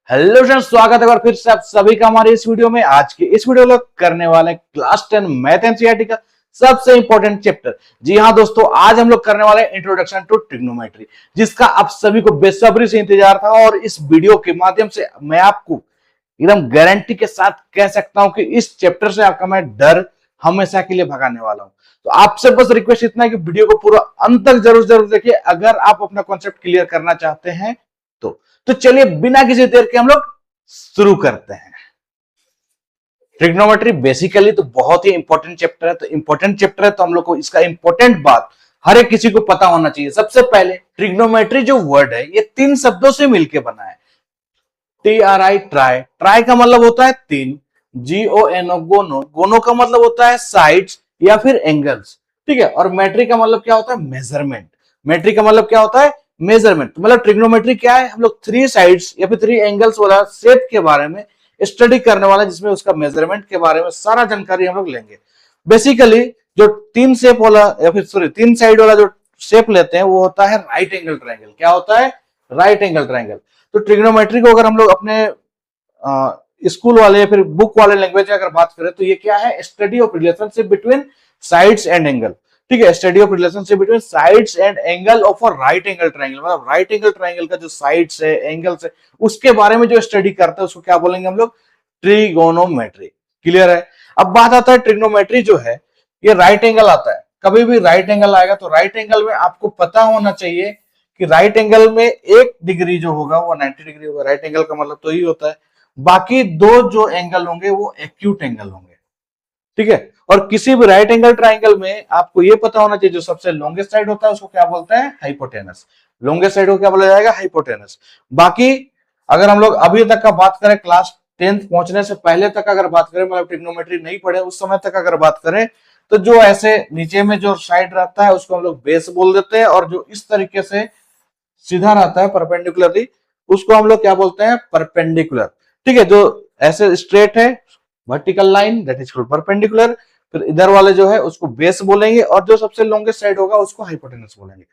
Hello friends, स्वागत है और फिर से आप सभी का हमारे इस वीडियो में। आज के इस वीडियो में करने वाले क्लास 10 मैथ एनसीईआरटी का सबसे इंपॉर्टेंट चैप्टर। जी हाँ दोस्तों, आज हम लोग करने वाले इंट्रोडक्शन टू ट्रिग्नोमेट्री, जिसका आप सभी को बेसब्री से इंतजार था। और इस वीडियो के माध्यम से मैं आपको एकदम गारंटी के साथ कह सकता हूं कि इस चैप्टर से आपका मैं डर हमेशा के लिए भगाने वाला हूं। तो आपसे बस रिक्वेस्ट इतना है कि वीडियो को पूरा अंत तक जरूर देखिए, अगर आप अपना कॉन्सेप्ट क्लियर करना चाहते हैं तो चलिए बिना किसी देर के हम लोग शुरू करते हैं। ट्रिग्नोमेट्री बेसिकली तो बहुत ही इंपॉर्टेंट चैप्टर है, तो इंपॉर्टेंट चैप्टर है तो हम लोग को इसका इंपॉर्टेंट बात हर एक किसी को पता होना चाहिए। सबसे पहले ट्रिग्नोमेट्री जो वर्ड है ये 3 शब्दों से मिलकर बना है। TRI ट्राई, ट्राई का मतलब होता है 3, GONO गोनो, गोनो का मतलब होता है साइड्स या फिर एंगल्स, ठीक है। और मेट्री का मतलब क्या होता है? मेजरमेंट। मेट्री का मतलब क्या होता है? मेजरमेंट। मतलब ट्रिग्नोमेट्री क्या है? हम लोग 3 साइड्स या फिर 3 एंगल्स वाला शेप के बारे में स्टडी करने वाला, जिसमें उसका मेजरमेंट के बारे में सारा जानकारी हम लोग लेंगे। बेसिकली जो 3 शेप वाला या फिर सॉरी 3 साइड वाला जो शेप लेते हैं वो होता है राइट एंगल ट्रायंगल। क्या होता है? Right angle triangle. तो ट्रिग्नोमेट्री को अगर हम लोग अपने स्कूल वाले या फिर बुक वाले लैंग्वेज में अगर बात करें तो ये क्या है? Study of relationship between sides and angle, ठीक है। Study of relationship between sides and angle of a right angle triangle. मतलब राइट एंगल ट्रायंगल का जो साइड्स है, एंगल्स है, उसके बारे में जो स्टडी करते हैं उसको क्या बोलेंगे हम लोग? ट्रिगोनोमेट्री। क्लियर है? अब बात आता है ट्रिग्नोमेट्री जो है ये राइट एंगल आता है। कभी भी राइट एंगल आएगा तो राइट एंगल में आपको पता होना चाहिए कि राइट एंगल में 1 डिग्री जो होगा वो 90 डिग्री होगा। राइट एंगल का मतलब तो ही होता है। बाकी 2 जो एंगल होंगे वो एक्यूट एंगल होंगे, ठीक है। और किसी भी राइट एंगल ट्राइंगल में आपको ये पता होना चाहिए जो सबसे लॉन्गेस्ट साइड होता है उसको क्या बोलते हैं? हाइपोटेनस। लॉन्गेस्ट साइड को क्या बोला जाएगा? हाइपोटेनस। बाकी अगर हम लोग अभी तक का बात करें, क्लास 10th पहुंचने से पहले तक अगर बात करें, मतलब ट्रिग्नोमेट्री नहीं पढ़े उस समय तक अगर बात करें, तो जो ऐसे नीचे में जो साइड रहता है उसको हम लोग बेस बोल देते हैं, और जो इस तरीके से सीधा रहता है परपेंडिकुलरली उसको हम लोग क्या बोलते हैं? परपेंडिकुलर, ठीक है। जो ऐसे स्ट्रेट है vertical line that is called perpendicular. फिर इधर वाले जो है उसको बेस बोलेंगे, और जो सबसे लॉन्गेस्ट साइड होगा उसको हाइपोटेनस बोलेंगे।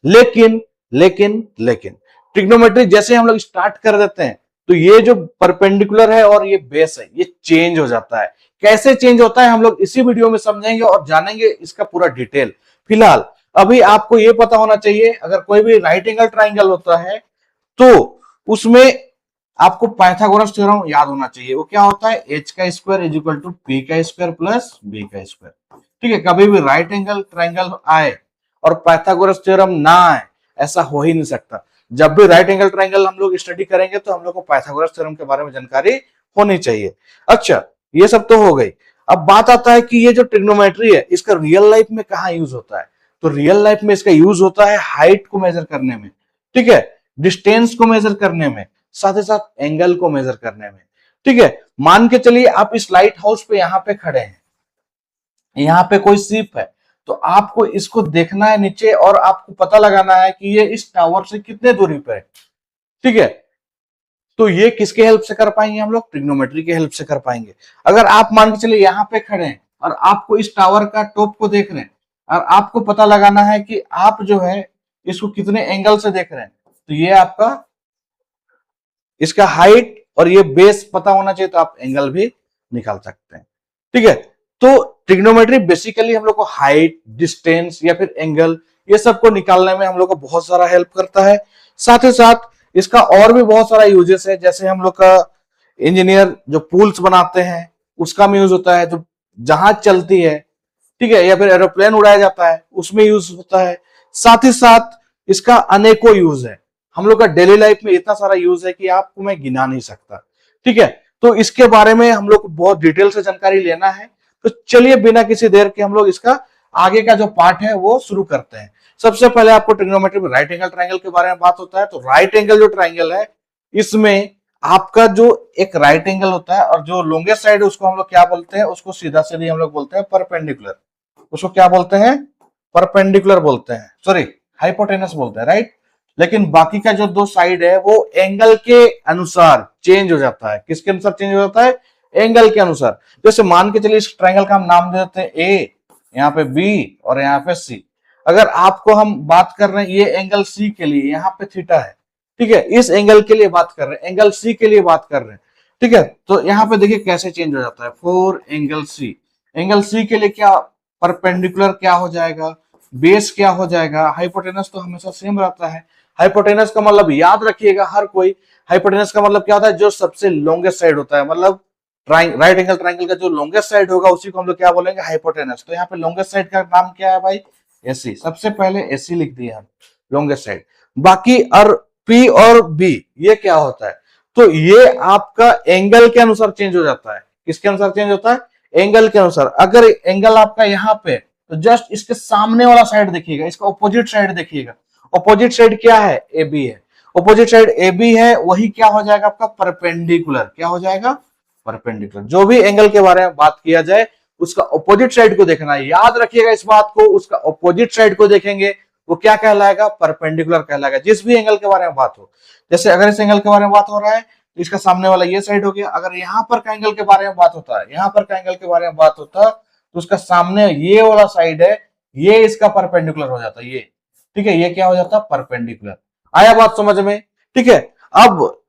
लेकिन लेकिन लेकिन ट्रिग्नोमेट्री जैसे हम लोग स्टार्ट कर देते हैं तो ये जो परपेंडिकुलर है और ये बेस है ये चेंज हो जाता है। कैसे चेंज होता है हम लोग इसी वीडियो में समझेंगे और जानेंगे इसका पूरा डिटेल। फिलहाल अभी आपको ये पता होना चाहिए, अगर कोई भी राइट एंगल ट्राइंगल होता है तो उसमें आपको पाइथागोरस थ्योरम याद होना चाहिए। वो क्या होता है? h का square is equal to p का स्क्वायर प्लस b का स्क्वायर, ठीक है। कभी भी राइट एंगल ट्राइंगल आए और पाइथागोरस थ्योरम ना आए, ऐसा हो ही नहीं सकता। जब भी राइट एंगल ट्राइंगल हम लोग स्टडी करेंगे तो हम लोग को पाइथागोरस थ्योरम के बारे में जानकारी होनी चाहिए। अच्छा, ये सब तो हो गई। अब बात आता है कि ये जो ट्रिग्नोमेट्री है इसका रियल लाइफ में कहाँ यूज होता है? तो रियल लाइफ में इसका यूज होता है हाइट को मेजर करने में, ठीक है, डिस्टेंस को मेजर करने में, साथ ही साथ एंगल को मेजर करने में, ठीक है। मान के चलिए आप इस लाइट हाउस पे यहाँ पे खड़े हैं, यहाँ पे कोई शिप है, तो आपको इसको देखना है नीचे और आपको पता लगाना है कि ये इस टावर से कितने दूरी पे है, ठीक है। तो ये किसके हेल्प से कर पाएंगे हम लोग? ट्रिग्नोमेट्री के हेल्प से कर पाएंगे। अगर आप मान के चलिए यहाँ पे खड़े हैं और आपको इस टावर का टॉप को देख रहे हैं और आपको पता लगाना है कि आप जो है इसको कितने एंगल से देख रहे हैं, तो ये आपका इसका हाइट और ये बेस पता होना चाहिए, तो आप एंगल भी निकाल सकते हैं, ठीक है। तो ट्रिग्नोमेट्री बेसिकली हम लोग को हाइट, डिस्टेंस या फिर एंगल ये सब को निकालने में हम लोग को बहुत सारा हेल्प करता है। साथ ही साथ इसका और भी बहुत सारा यूजेस है। जैसे हम लोग का इंजीनियर जो पुल्स बनाते हैं उसका में यूज होता है, जो जहाज चलती है, ठीक है, या फिर एरोप्लेन उड़ाया जाता है उसमें यूज होता है। साथ ही साथ इसका अनेकों यूज है। हम लोग का डेली लाइफ में इतना सारा यूज है कि आपको मैं गिना नहीं सकता, ठीक है। तो इसके बारे में हम लोग को बहुत डिटेल से जानकारी लेना है। तो चलिए बिना किसी देर के हम लोग इसका आगे का जो पार्ट है वो शुरू करते हैं। सबसे पहले आपको ट्रिग्नोमेट्री में राइट एंगल ट्रायंगल के बारे में बात होता है। तो राइट एंगल जो ट्रायंगल है इसमें आपका जो एक राइट एंगल होता है और जो लॉन्गेस्ट साइड है उसको हम लोग क्या बोलते हैं? उसको सीधा सीधी हम लोग बोलते हैं परपेंडिकुलर। उसको क्या बोलते हैं? परपेंडिकुलर बोलते हैं, सॉरी हाइपोटेनस बोलते हैं, राइट। लेकिन बाकी का जो 2 साइड है वो एंगल के अनुसार चेंज हो जाता है। किसके अनुसार चेंज हो जाता है? एंगल के अनुसार। जैसे मान के चलिए इस ट्रायंगल का हम नाम दे देते हैं ए, यहाँ पे बी और यहाँ पे सी। अगर आपको हम बात कर रहे हैं ये एंगल सी के लिए, यहाँ पे थीटा है, ठीक है, इस एंगल के लिए बात कर रहे हैं, एंगल सी के लिए बात कर रहे हैं। ठीक है, तो यहाँ पे देखिए कैसे चेंज हो जाता है। For angle C, angle C के लिए क्या परपेंडिकुलर क्या हो जाएगा, बेस क्या हो जाएगा। हाइपोटेनस तो हमेशा सेम रहता है। हाइपोटेनस का मतलब याद रखिएगा हर कोई, हाइपोटेनस का मतलब क्या होता है, जो सबसे लॉन्गेस्ट साइड होता है, मतलब राइट एंगल ट्राइंगल का जो लॉन्गेस्ट साइड होगा उसी को हम लोग क्या बोलेंगे, हाइपोटेनस। तो यहाँ पे लॉन्गेस्ट साइड का नाम क्या है भाई, एसी। सबसे पहले एसी लिख दिया हम, लॉन्गेस्ट साइड। बाकी और पी और बी ये क्या होता है, तो ये आपका एंगल के अनुसार चेंज हो जाता है। किसके अनुसार चेंज होता है, एंगल के अनुसार। अगर एंगल आपका यहाँ पे, तो जस्ट इसके सामने वाला साइड देखिएगा, इसका ऑपोजिट साइड देखिएगा। ऑपोजिट साइड क्या है, ए बी है। ऑपोजिट साइड ए बी है, वही क्या हो जाएगा आपका परपेंडिकुलर। क्या हो जाएगा, परपेंडिकुलर। जो भी एंगल के बारे में बात किया जाए उसका ऑपोजिट साइड को देखना है, याद रखिएगा इस बात को। उसका ऑपोजिट साइड को देखेंगे वो क्या कहलाएगा, परपेंडिकुलर कहलाएगा, जिस भी एंगल के बारे में बात हो। जैसे अगर इस एंगल के बारे में बात हो रहा है तो इसका सामने वाला ये साइड हो गया। अगर यहाँ पर का एंगल के बारे में बात होता है, यहाँ पर का एंगल के बारे में बात होता तो उसका सामने ये वाला साइड है, ये इसका परपेंडिकुलर हो जाता है ये। ठीक है, ये क्या हो जाता है, परपेंडिकुलर। आया बात समझ में। ठीक है, अब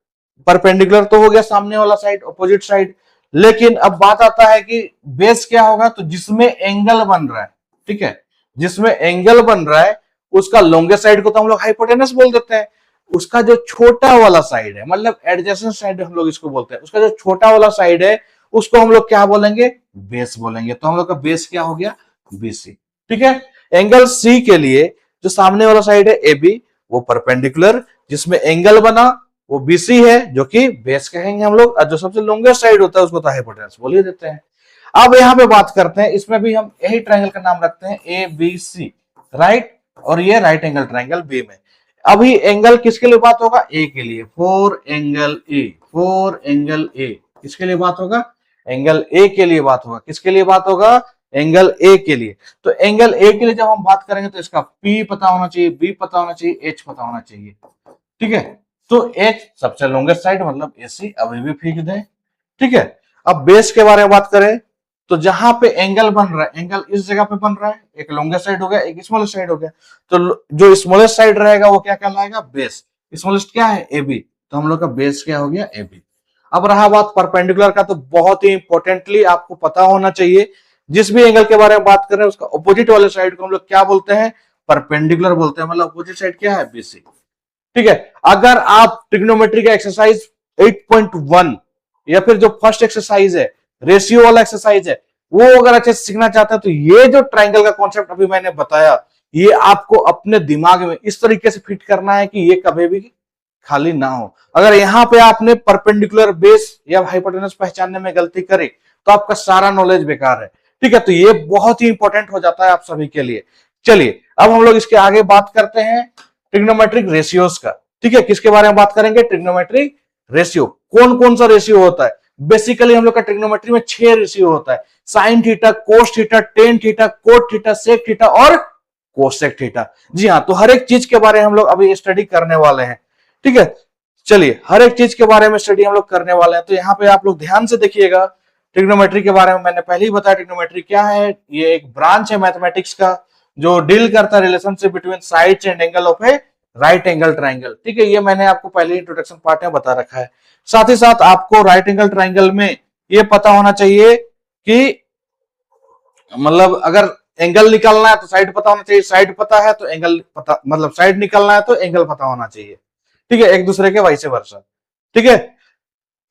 परपेंडिकुलर तो हो गया सामने वाला साइड, ऑपोजिट साइड। लेकिन अब बात आता है कि बेस क्या होगा, तो जिसमें एंगल बन रहा है, ठीक है, जिसमें एंगल बन रहा है उसका लॉन्गेस्ट साइड को तो हम लोग हाइपोटेनस बोल देते हैं। उसका जो छोटा वाला साइड है, मतलब एडजेसेंट साइड हम लोग इसको बोलते हैं, उसका जो छोटा वाला साइड है उसको हम लोग क्या बोलेंगे, बेस बोलेंगे। तो हम लोग का बेस क्या हो गया, बीसी। ठीक है, एंगल सी के लिए जो सामने वाला साइड है ए बी, वो परपेंडिकुलर, जिसमें एंगल बना वो बीसी है, जो कि बेस कहेंगे हम लोग। और जो सबसे लॉन्गेस्ट साइड होता है उसको तो हाइपोटेनस बोल ही देते हैं। अब यहाँ पे बात करते हैं, इसमें भी हम यही ट्रायंगल का नाम रखते हैं ए बी सी, राइट। और ये राइट एंगल ट्रायंगल बी में। अभी एंगल किसके लिए बात होगा, ए के लिए। Four angle A, four angle A किसके लिए बात होगा, एंगल ए के लिए बात होगा। किसके लिए बात होगा, एंगल ए के लिए। तो एंगल ए के लिए जब हम बात करेंगे तो इसका पी पता होना चाहिए, बी पता होना चाहिए, एच पता होना चाहिए। ठीक है, तो एच सबसे लॉन्गेस्ट साइड मतलब एसी अभी भी फेंक दें। ठीक है, अब बेस के बारे में बात करें तो जहां पे एंगल बन रहा है, एंगल इस जगह पे बन रहा है, एक लॉन्गेस्ट साइड हो गया, एक स्मॉलेस्ट साइड हो गया। तो जो स्मॉलेस्ट साइड रहेगा वो क्या कहलाएगा, बेस। स्मॉलेस्ट क्या है, ए बी। तो हम लोग का बेस क्या हो गया, ए बी। अब रहा बात परपेंडिकुलर का, तो बहुत ही इंपॉर्टेंटली आपको पता होना चाहिए, जिस भी एंगल के बारे में बात कर रहे हैं उसका ऑपोजिट वाले साइड को हम लोग क्या बोलते हैं, परपेंडिकुलर बोलते हैं। मतलब ऑपोजिट साइड क्या है, बीसी। ठीक है, अगर आप ट्रिग्नोमेट्री का एक्सरसाइज 8.1 या फिर जो फर्स्ट एक्सरसाइज है, रेशियो वाला एक्सरसाइज है, वो अगर अच्छे से सीखना चाहते हैं तो ये जो ट्रायंगल का कॉन्सेप्ट अभी मैंने बताया, ये आपको अपने दिमाग में इस तरीके से फिट करना है कि ये कभी भी खाली ना हो। अगर यहां पे आपने परपेंडिकुलर बेस या हाइपोटेनस पहचानने में गलती करी तो आपका सारा नॉलेज बेकार है। ठीक है, तो ये बहुत ही इंपॉर्टेंट हो जाता है आप सभी के लिए। चलिए अब हम लोग इसके आगे बात करते हैं ट्रिग्नोमेट्रिक रेशियोज का। ठीक है, किसके बारे में बात करेंगे, ट्रिग्नोमेट्रिक रेशियो। कौन कौन सा रेशियो होता है, बेसिकली हम लोग का ट्रिग्नोमेट्री में 6 रेशियो होता है। Sine theta, cos theta, tan theta, cot theta, sec theta और कोसेक थीटा। जी हाँ, तो हर एक चीज के बारे में हम लोग अभी स्टडी करने वाले हैं। ठीक है, चलिए हर एक चीज के बारे में स्टडी हम लोग करने वाले हैं। तो यहाँ पे आप लोग ध्यान से देखिएगा, ट्रिग्नोमेट्री के बारे में मैंने पहले ही बताया। ट्रिग्नोमेट्री क्या है, ये एक ब्रांच है मैथमेटिक्स का जो डील करता है relationship between sides and angle of A right angle triangle. ठीक है, ये मैंने आपको पहले इंट्रोडक्शन पार्ट में बता रखा है। साथ ही साथ आपको राइट एंगल ट्राइंगल में ये पता होना चाहिए कि मतलब अगर एंगल निकालना है तो साइड पता होना चाहिए, साइड पता है तो एंगल पता, मतलब साइड निकालना है तो एंगल पता होना चाहिए। ठीक है, एक दूसरे के वाइस वर्सा। ठीक है,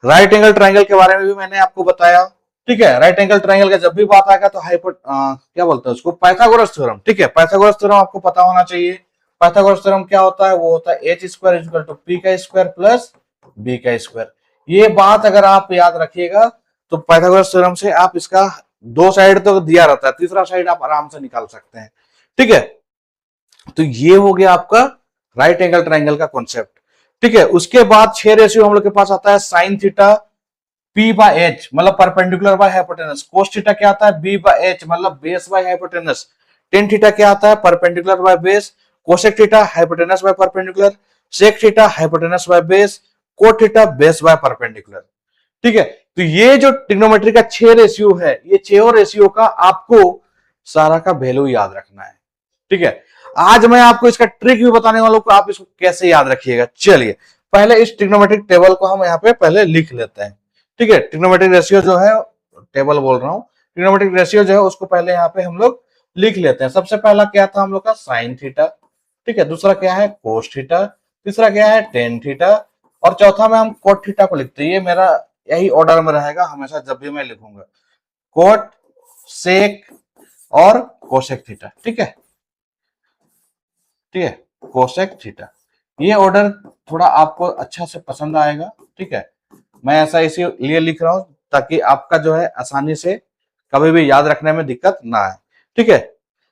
राइट एंगल ट्राइंगल के बारे में भी मैंने आपको बताया। ठीक है, राइट एंगल ट्राइंगल का जब भी बात आएगा तो क्या बोलते हैं उसको, पाइथागोरस थ्योरम। ठीक है, पाइथागोरस थ्योरम आपको पता होना चाहिए। पाइथागोरस थ्योरम क्या होता है, वो होता है H square equal to P का स्क्वायर प्लस बी का स्क्वायर। ये बात अगर आप याद रखिएगा तो पाइथागोरस थ्योरम से आप इसका दो साइड तो दिया रहता है, तीसरा साइड आप आराम से निकाल सकते हैं। ठीक है, तो ये हो गया आपका राइट एंगल ट्राइंगल का कॉन्सेप्ट। ठीक है, उसके बाद 6 रेशियो हम लोग के पास आता है। Sine theta P by H मतलब perpendicular by hypotenuse. Cos theta क्या आता है, बी बाय एच मतलब base by hypotenuse. Tan theta क्या आता है, perpendicular by base. Cosec theta hypotenuse by perpendicular. Sec theta hypotenuse by base. Cot theta base by perpendicular. ठीक है, तो ये जो ट्रिग्नोमेट्री का 6 रेशियो है, ये 6 रेशियो का आपको सारा का वैल्यू याद रखना है। ठीक है, आज मैं आपको इसका ट्रिक भी बताने वाला हूं कि आप इसको कैसे याद रखिएगा। चलिए पहले इस ट्रिग्नोमेट्रिक टेबल को हम यहाँ पे पहले लिख लेते हैं। ठीक है, ट्रिग्नोमेट्रिक रेशियो जो है, टेबल बोल रहा हूँ, ट्रिग्नोमेट्रिक रेशियो जो है उसको पहले यहाँ पे हम लोग लिख लेते हैं। सबसे पहला क्या था हम लोग का, साइन थीटा। ठीक है, दूसरा क्या है, कोस थीटा, तीसरा क्या है, टेन थीटा, और चौथा में हम कोट थीटा को लिखते हैं। ये मेरा यही ऑर्डर में रहेगा हमेशा जब भी मैं लिखूंगा, कोट, सेक और कोसेक थीटा। ठीक है, ठीक है, कोसेक थीटा। ये ऑर्डर थोड़ा आपको अच्छा से पसंद आएगा। ठीक है, मैं ऐसा इसीलिए लिख रहा हूं ताकि आपका जो है आसानी से कभी भी याद रखने में दिक्कत ना आए। ठीक है,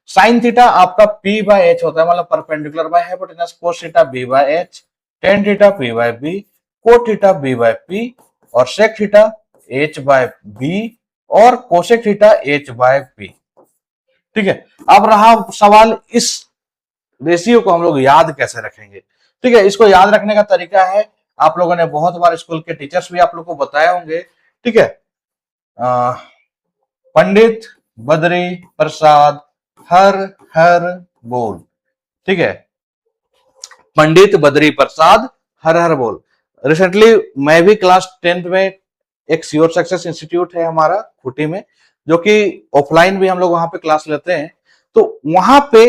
साइन थीटा आपका P बाय एच होता है, मतलब perpendicular by hypotenuse. Cos theta B by H, tan theta P by B, cot theta B by P, और sec theta H by B, और cosec theta H by P. ठीक है, अब रहा सवाल, इस रेशियो को हम लोग याद कैसे रखेंगे। ठीक है, इसको याद रखने का तरीका है, आप लोगों ने बहुत बार स्कूल के टीचर्स भी आप लोग को बताए होंगे। ठीक है, पंडित बद्री प्रसाद हर हर बोल। ठीक है, पंडित बद्री प्रसाद हर हर बोल। रिसेंटली मैं भी क्लास 10th में, एक श्योर सक्सेस इंस्टीट्यूट है हमारा खूंटी में, जो कि ऑफलाइन भी हम लोग वहां पे क्लास लेते हैं, तो वहां पे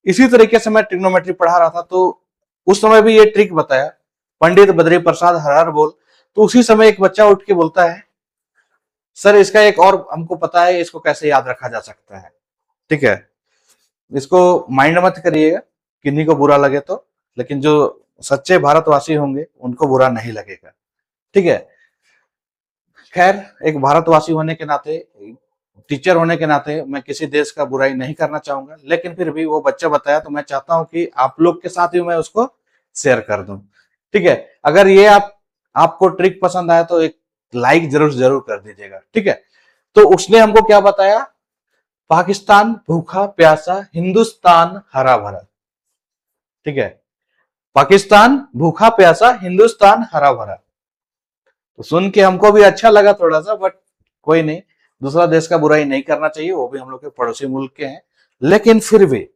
इसी तरीके से मैं ट्रिग्नोमेट्री पढ़ा रहा था। तो उस समय भी ये ट्रिक बताया, पंडित बद्री प्रसाद हर हर बोल। तो उसी समय एक बच्चा उठ के बोलता है, सर इसका एक और हमको पता है, इसको कैसे याद रखा जा सकता है। ठीक है, इसको माइंड मत करिएगा, किन्हीं को बुरा लगे तो, लेकिन जो सच्चे भारतवासी होंगे उनको बुरा नहीं लगेगा। ठीक है, खैर एक भारतवासी होने के नाते, टीचर होने के नाते मैं किसी देश का बुराई नहीं करना चाहूंगा, लेकिन फिर भी वो बच्चा बताया तो मैं चाहता हूं कि आप लोग के साथ ही मैं उसको शेयर कर दूं। ठीक है, अगर ये आपको ट्रिक पसंद आया तो एक लाइक जरूर जरूर कर दीजिएगा। ठीक है, तो उसने हमको क्या बताया, पाकिस्तान भूखा प्यासा, हिंदुस्तान हरा भरा। ठीक है, पाकिस्तान भूखा प्यासा, हिंदुस्तान हरा भरा। तो सुन के हमको भी अच्छा लगा थोड़ा सा, बट कोई नहीं, दूसरा देश का बुराई नहीं करना चाहिए, वो भी हम लोग के पड़ोसी मुल्क के हैं, लेकिन फिर भी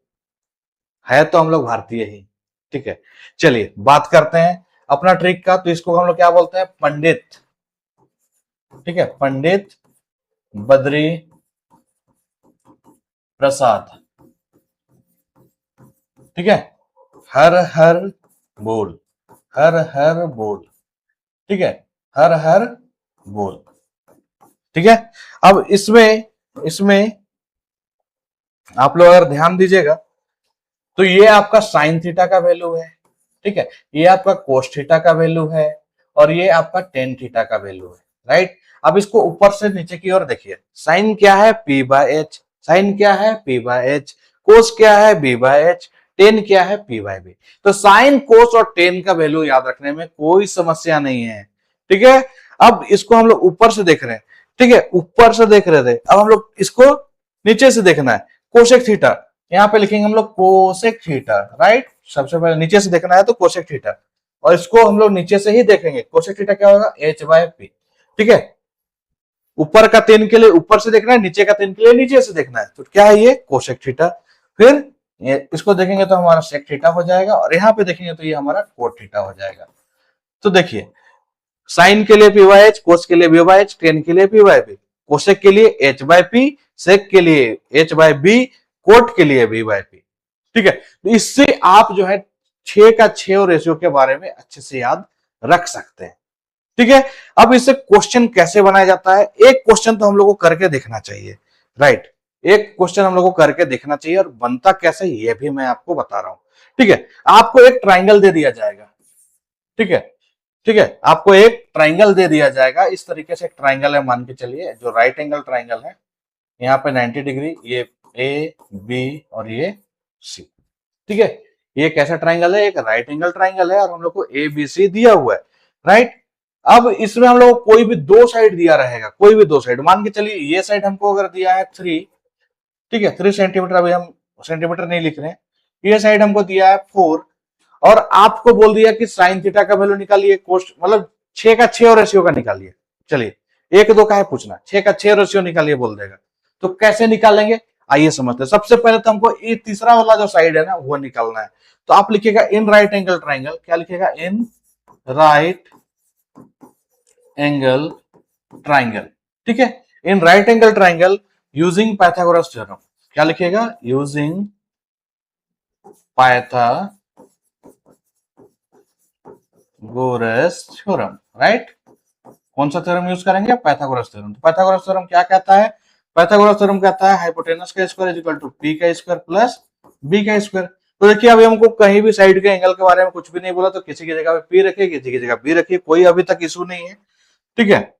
है तो हम लोग भारतीय ही। ठीक है, चलिए बात करते हैं अपना ट्रिक का। तो इसको हम लोग क्या बोलते हैं, पंडित। ठीक है, पंडित बद्री प्रसाद। ठीक है, हर हर बोल, हर हर बोल। ठीक है, हर हर बोल। ठीक है, अब इसमें इसमें आप लोग अगर ध्यान दीजिएगा तो ये आपका साइन थीटा का वैल्यू है। ठीक है, ये आपका कोस थीटा का वैल्यू है, और ये आपका टेन थीटा का वैल्यू है। राइट, अब इसको ऊपर से नीचे की ओर देखिए, साइन क्या है, P बाय एच, साइन क्या है, P बाय एच, कोस क्या है, B बाय एच, टेन क्या है, P बाय बी। तो साइन, कोस और टेन का वैल्यू याद रखने में कोई समस्या नहीं है। ठीक है, अब इसको हम लोग ऊपर से देख रहे हैं। ठीक है, ऊपर से देख रहे थे, अब हम लोग इसको नीचे से देखना है। कोसेक थीटा यहाँ पे लिखेंगे हम लोग, कोसेक थीटा। राइट, सबसे पहले नीचे से देखना है तो कोसेक थीटा, और इसको हम लोग नीचे से ही देखेंगे। कोसेक थीटा क्या होगा, H बाय पी। ठीक है, ऊपर का 3 के लिए ऊपर से देखना है, नीचे का 3 के लिए नीचे से देखना है। तो क्या है ये, कोसेक थीटा। फिर इसको देखेंगे तो हमारा सेक थीटा हो जाएगा, और यहाँ पे देखेंगे तो ये हमारा कोट थीटा हो जाएगा। तो देखिए, साइन के लिए P बाय एच, कोस के लिए B बाय एच, टेन के लिए P बाय बी, कोसेक के लिए H बाय पी, सेक के लिए H बाय बी, कोट के लिए B बाय पी। ठीक है, तो इससे आप जो है 6 का 6 और रेशियो के बारे में अच्छे से याद रख सकते हैं। ठीक है, अब इससे क्वेश्चन कैसे बनाया जाता है, एक क्वेश्चन तो हम लोग को करके देखना चाहिए। राइट, एक क्वेश्चन हम लोग को करके देखना चाहिए, और बनता कैसे ये भी मैं आपको बता रहा हूं। ठीक है, आपको एक ट्राइंगल दे दिया जाएगा। ठीक है, ठीक है, आपको एक ट्राइंगल दे दिया जाएगा, इस तरीके से एक ट्राइंगल है, मान के चलिए जो राइट एंगल ट्राइंगल है, यहाँ पे 90 डिग्री, ये ए बी और ये सी। ठीक है, ये कैसा ट्राइंगल है, एक राइट एंगल ट्राइंगल है, और हम लोग को ए बी सी दिया हुआ है। राइट, अब इसमें हम लोग को कोई भी दो साइड दिया रहेगा, कोई भी दो साइड, मान के चलिए ये साइड हमको अगर दिया है 3, ठीक है 3 सेंटीमीटर, अभी हम सेंटीमीटर नहीं लिख रहे हैं, ये साइड हमको दिया है 4, और आपको बोल दिया कि साइन थीटा का वैल्यू निकालिए, कोस मतलब 6 का 6 और रेशियो का निकालिए। चलिए, 1 2 का है पूछना, 6 का 6 रेशियो निकालिए बोल देगा, तो कैसे निकालेंगे, आइए समझते हैं। सबसे पहले तो हमको ये तीसरा वाला जो साइड है ना वो निकालना है। तो आप लिखिएगा इन राइट एंगल ट्राइंगल, क्या लिखिएगा, इन राइट एंगल ट्राइंगल, ठीक है, in right angle triangle using Pythagoras theorem, क्या लिखिएगा, यूजिंग पाइथागोरस थ्योरम, राइट। कौन सा थ्योरम यूज करेंगे, पाइथागोरस थ्योरम। तो पाइथागोरस थ्योरम क्या कहता है, पाइथागोरस थ्योरम कहता है हाइपोटेनस का square is equal to P का स्क्वायर प्लस बी का स्क्वायर। तो देखिए अभी हमको कहीं भी साइड के एंगल के बारे में कुछ भी नहीं बोला, तो किसी की जगह पे पी रखिए, किसी की जगह बी रखिए, कोई अभी तक इशू नहीं है, ठीक है,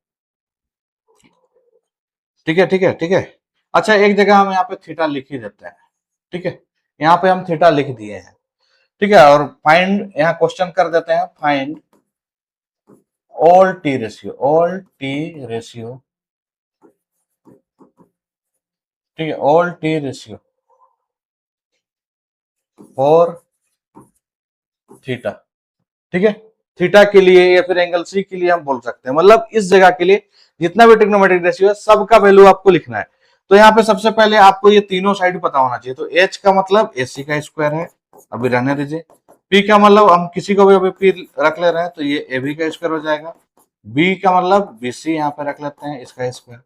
ठीक है, ठीक है, ठीक है। अच्छा एक जगह हम यहाँ पे थीटा लिख ही देते हैं, ठीक है, यहाँ पे हम थीटा लिख दिए हैं, ठीक है, और फाइंड, यहाँ क्वेश्चन कर देते हैं, फाइंड ऑल टी रेशियो, ठीक है, all T ratio for theta, ठीक है, थीटा के लिए या फिर एंगल सी के लिए हम बोल सकते हैं, मतलब इस जगह के लिए जितना भी ट्रिग्नोमेट्रिक रेशियो है सबका वैल्यू आपको लिखना है। तो यहाँ पे सबसे पहले आपको ये तीनों साइड पता होना चाहिए। तो एच का मतलब एसी का स्क्वायर है, अभी रहने दीजिए। पी का मतलब हम किसी को भी अभी पी रख ले रहे हैं तो ये ए बी का स्क्वायर हो जाएगा। बी का मतलब बीसी यहाँ पे रख लेते हैं, इसका स्क्वायर।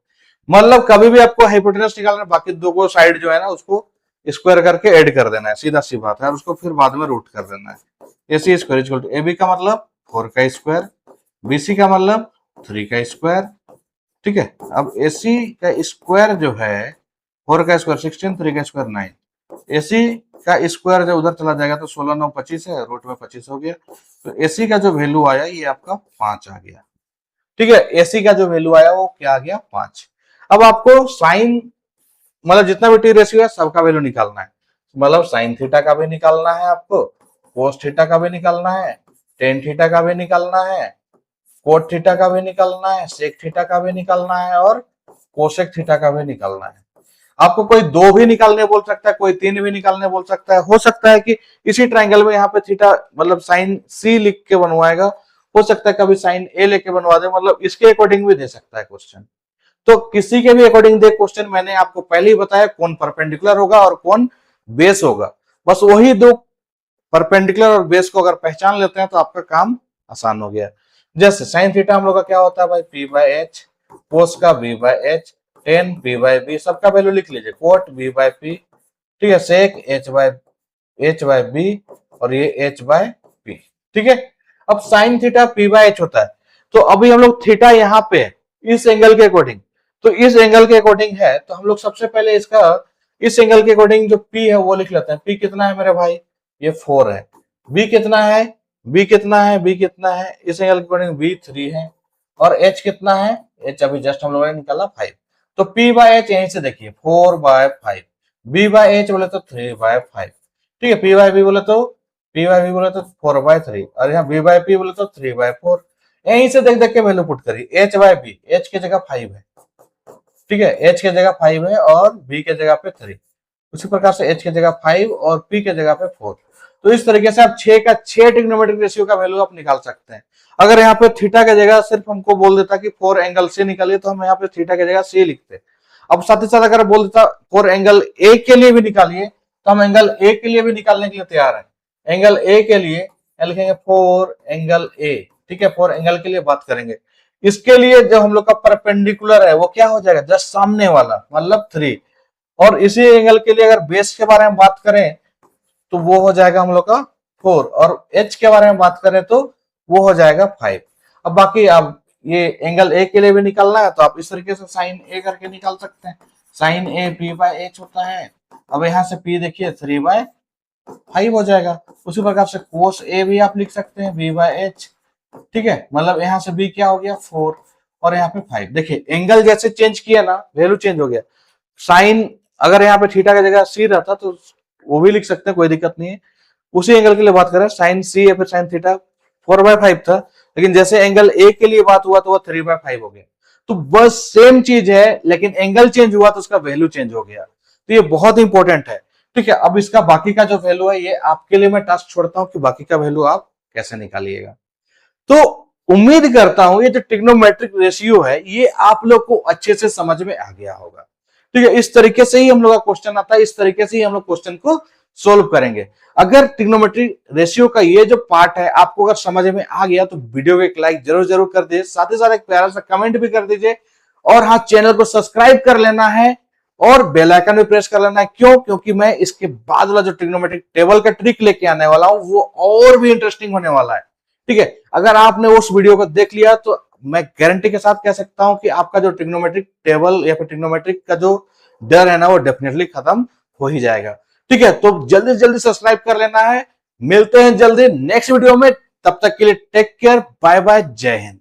मतलब कभी भी आपको हाइपोटेनस निकालना है, बाकी दो को साइड जो है ना उसको स्क्वायर करके ऐड कर देना है, सीधा सी बात है, और उसको फिर बाद में रूट कर देना है। AC square equal to AB का मतलब 4 का स्क्वायर, बीसी का मतलब 3 का स्क्वायर, ठीक है। अब एसी का स्क्वायर जो है 4 का स्क्वायर 16, 3 का स्क्वायर 9, एसी का स्क्वायर जब उधर चला जाएगा तो 16 9 25 है, रूट में 25 हो गया। तो एसी का जो वैल्यू आया ये आपका 5 आ गया, ठीक है, एसी का जो वैल्यू आया वो क्या आ गया, 5। अब आपको साइन, मतलब जितना भी टी रेशियो है सबका वैल्यू निकालना है, मतलब साइन थीटा का भी निकालना है आपको, कोस थीटा का भी निकालना है, टेन थीटा का भी निकालना है, कोट थीटा का भी निकालना है, सेक थीटा का भी निकालना है, और कोसेक थीटा का भी निकालना है। आपको कोई दो भी निकालने बोल सकता है, कोई तीन भी निकालने बोल सकता है। हो सकता है कि इसी ट्राइंगल में यहाँ पे थीटा मतलब साइन सी लिख के बनवाएगा, हो सकता है कभी साइन ए लेके बनवा दे, मतलब इसके अकॉर्डिंग भी दे सकता है क्वेश्चन। तो किसी के भी अकॉर्डिंग दे क्वेश्चन, मैंने आपको पहले ही बताया कौन परपेंडिकुलर होगा और कौन बेस होगा। बस वही दो परपेंडिकुलर और बेस को अगर पहचान लेते हैं तो आपका काम आसान हो गया। जैसे साइन थीटा हम लोग का क्या होता है भाई, पी बाई एच, कोस का B by H, tan P by B, सबका वैल्यू लिख लीजिए, कोट बी बाई पी, ठीक है, सेक एच बाई बी, और ये एच बाई पी, ठीक है। अब sign theta P by H होता है, तो अभी हम लोग थीटा यहाँ पे इस एंगल के अकॉर्डिंग, तो इस एंगल के अकॉर्डिंग है, तो हम लोग सबसे पहले इसका इस एंगल के अकॉर्डिंग जो पी है वो लिख लेते हैं। पी कितना है मेरे भाई, ये 4 है। बी कितना है, बी कितना है, बी कितना है, इस एंगल के अकॉर्डिंग बी 3 है। और एच कितना है, एच अभी जस्ट हम लोगों ने निकाला 5। तो पी बाय एच यहीं से देखिए 4/5, बी बाय एच बोले तो 3/5, ठीक है, पी बाय बी बोले तो 4/3, और यहाँ बी बाय पी बोले तो 3/4। यहीं से देख देख के वैल्यू पुट करिए, एच बाय बी, एच की जगह 5 है, ठीक है, एच की जगह 5 है और बी के जगह पे 3, उसी प्रकार से एच की जगह 5 और पी के जगह पे 4। तो इस तरीके से आप 6 का 6 ट्रिग्नोमेट्रिक रेशियो का वैल्यू आप निकाल सकते हैं। अगर यहाँ पे थीटा की जगह सिर्फ हमको बोल देता कि 4 एंगल से निकालिए, तो हम यहाँ पे थीटा की जगह सी लिखते। अब साथ ही साथ अगर बोल देता 4 एंगल ए के लिए भी निकालिए, तो हम एंगल ए के लिए भी निकालने के लिए तैयार है। एंगल ए के लिए लिखेंगे 4 एंगल ए, ठीक है, 4 एंगल के लिए बात करेंगे। इसके लिए जो हम लोग का परपेंडिकुलर है वो क्या हो जाएगा, जस्ट सामने वाला, मतलब 3। और इसी एंगल के लिए अगर बेस के बारे में बात करें तो वो हो जाएगा हम लोग का 4, और एच के बारे में बात करें तो वो हो जाएगा 5। अब बाकी अब ये एंगल ए के लिए भी निकालना है, तो आप इस तरीके से साइन ए करके निकाल सकते हैं। Sine A P by H होता है। अब यहाँ से पी देखिए 3/5 हो जाएगा। उसी प्रकार से कोस ए भी आप लिख सकते हैं, बी बाय एच, ठीक है, मतलब यहाँ से बी क्या हो गया 4, और यहाँ पे 5। देखिए एंगल जैसे चेंज किया ना, वैल्यू चेंज हो गया। साइन अगर यहाँ पे थीटा की जगह सी रहता तो वो भी लिख सकते हैं, कोई दिक्कत नहीं है। उसी एंगल के लिए बात करें, साइन सी या फिर साइन थीटा 4/5 था, लेकिन जैसे एंगल ए के लिए बात हुआ तो वो 3/5 हो गया। तो बस सेम चीज है, लेकिन एंगल चेंज हुआ तो उसका वैल्यू चेंज हो गया। तो ये बहुत इंपॉर्टेंट है, ठीक है। अब इसका बाकी का जो वैल्यू है ये आपके लिए मैं टास्क छोड़ता हूं कि बाकी का वैल्यू आप कैसे निकालिएगा। तो उम्मीद करता हूं ये जो ट्रिग्नोमेट्रिक रेशियो है ये आप लोग को अच्छे से समझ में आ गया होगा। ठीक है, इस तरीके से ही हम लोग का क्वेश्चन आता है, इस तरीके से ही हम लोग क्वेश्चन को सोल्व करेंगे। अगर ट्रिग्नोमेट्री रेशियो का ये जो पार्ट है आपको अगर समझ में आ गया तो वीडियो को एक लाइक जरूर जरूर कर दीजिए, साथ ही साथ एक प्यारा सा कमेंट भी कर दीजिए, और हाँ चैनल को सब्सक्राइब कर लेना है और बेल आइकन भी प्रेस कर लेना है। क्यों? क्योंकि मैं इसके बाद वाला जो ट्रिग्नोमेट्रिक टेबल का ट्रिक लेके आने वाला हूं वो और भी इंटरेस्टिंग होने वाला है। ठीक है, अगर आपने उस वीडियो को देख लिया तो मैं गारंटी के साथ कह सकता हूं कि आपका जो ट्रिग्नोमेट्रिक टेबल या फिर ट्रिग्नोमेट्रिक का जो डर है ना वो डेफिनेटली खत्म हो ही जाएगा। ठीक है, तो जल्दी जल्दी सब्सक्राइब कर लेना है। मिलते हैं जल्दी नेक्स्ट वीडियो में, तब तक के लिए टेक केयर, बाय बाय, जय हिंद।